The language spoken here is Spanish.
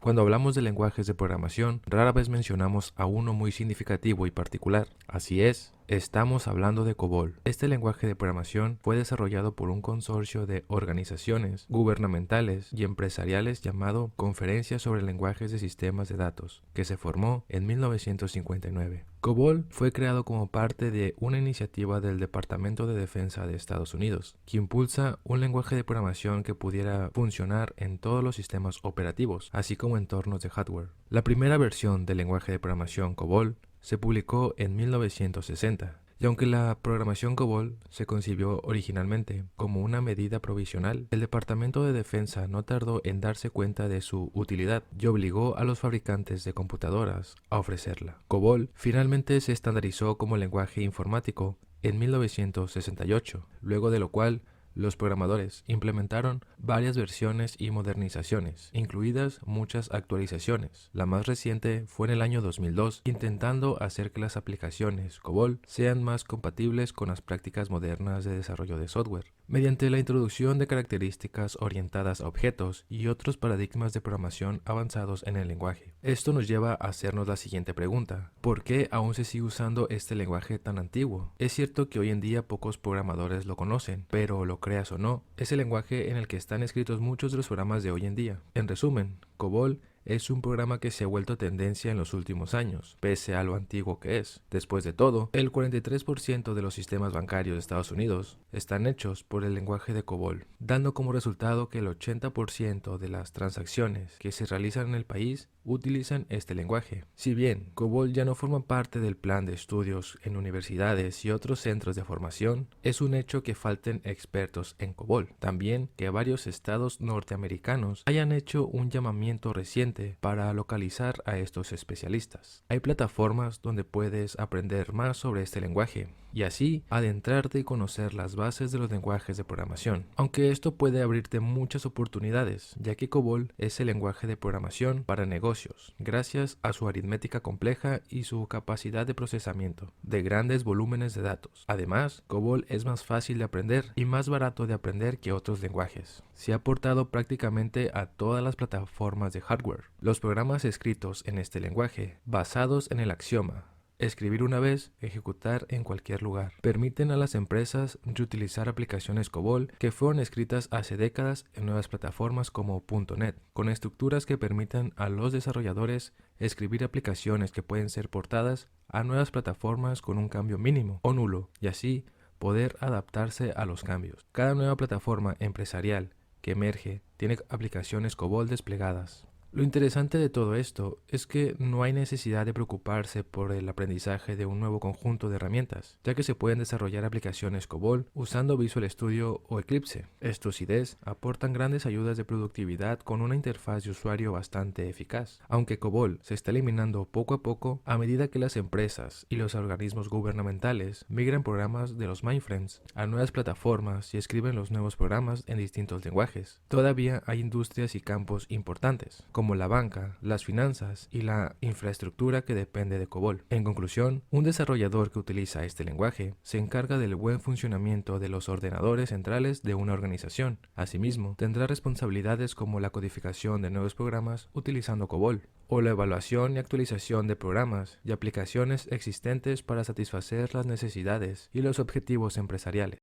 Cuando hablamos de lenguajes de programación, rara vez mencionamos a uno muy significativo y particular. Así es, estamos hablando de COBOL. Este lenguaje de programación fue desarrollado por un consorcio de organizaciones gubernamentales y empresariales llamado Conferencia sobre Lenguajes de Sistemas de Datos, que se formó en 1959. COBOL fue creado como parte de una iniciativa del Departamento de Defensa de Estados Unidos, que impulsa un lenguaje de programación que pudiera funcionar en todos los sistemas operativos, así como entornos de hardware. La primera versión del lenguaje de programación COBOL se publicó en 1960, y aunque la programación COBOL se concibió originalmente como una medida provisional, el Departamento de Defensa no tardó en darse cuenta de su utilidad y obligó a los fabricantes de computadoras a ofrecerla. COBOL finalmente se estandarizó como lenguaje informático en 1968, luego de lo cual los programadores implementaron varias versiones y modernizaciones, incluidas muchas actualizaciones. La más reciente fue en el año 2002, intentando hacer que las aplicaciones COBOL sean más compatibles con las prácticas modernas de desarrollo de software, mediante la introducción de características orientadas a objetos y otros paradigmas de programación avanzados en el lenguaje. Esto nos lleva a hacernos la siguiente pregunta: ¿por qué aún se sigue usando este lenguaje tan antiguo? Es cierto que hoy en día pocos programadores lo conocen, pero lo creas o no, es el lenguaje en el que están escritos muchos de los programas de hoy en día. En resumen, COBOL es un programa que se ha vuelto tendencia en los últimos años, pese a lo antiguo que es. Después de todo, el 43% de los sistemas bancarios de Estados Unidos están hechos por el lenguaje de COBOL, dando como resultado que el 80% de las transacciones que se realizan en el país utilizan este lenguaje. Si bien COBOL ya no forma parte del plan de estudios en universidades y otros centros de formación, es un hecho que falten expertos en COBOL. También que varios estados norteamericanos hayan hecho un llamamiento reciente para localizar a estos especialistas. Hay plataformas donde puedes aprender más sobre este lenguaje y así adentrarte y conocer las bases de los lenguajes de programación, aunque esto puede abrirte muchas oportunidades, ya que COBOL es el lenguaje de programación para negocios, gracias a su aritmética compleja y su capacidad de procesamiento de grandes volúmenes de datos. Además, COBOL es más fácil de aprender y más barato de aprender que otros lenguajes. Se ha portado prácticamente a todas las plataformas de hardware. Los programas escritos en este lenguaje, basados en el axioma escribir una vez, ejecutar en cualquier lugar, permiten a las empresas reutilizar aplicaciones COBOL que fueron escritas hace décadas en nuevas plataformas como .NET, con estructuras que permitan a los desarrolladores escribir aplicaciones que pueden ser portadas a nuevas plataformas con un cambio mínimo o nulo, y así poder adaptarse a los cambios. Cada nueva plataforma empresarial que emerge tiene aplicaciones COBOL desplegadas. Lo interesante de todo esto es que no hay necesidad de preocuparse por el aprendizaje de un nuevo conjunto de herramientas, ya que se pueden desarrollar aplicaciones COBOL usando Visual Studio o Eclipse. Estos IDEs aportan grandes ayudas de productividad con una interfaz de usuario bastante eficaz. Aunque COBOL se está eliminando poco a poco a medida que las empresas y los organismos gubernamentales migran programas de los mainframes a nuevas plataformas y escriben los nuevos programas en distintos lenguajes. Todavía hay industrias y campos importantes, como la banca, las finanzas y la infraestructura que depende de COBOL. En conclusión, un desarrollador que utiliza este lenguaje se encarga del buen funcionamiento de los ordenadores centrales de una organización. Asimismo, tendrá responsabilidades como la codificación de nuevos programas utilizando COBOL, o la evaluación y actualización de programas y aplicaciones existentes para satisfacer las necesidades y los objetivos empresariales.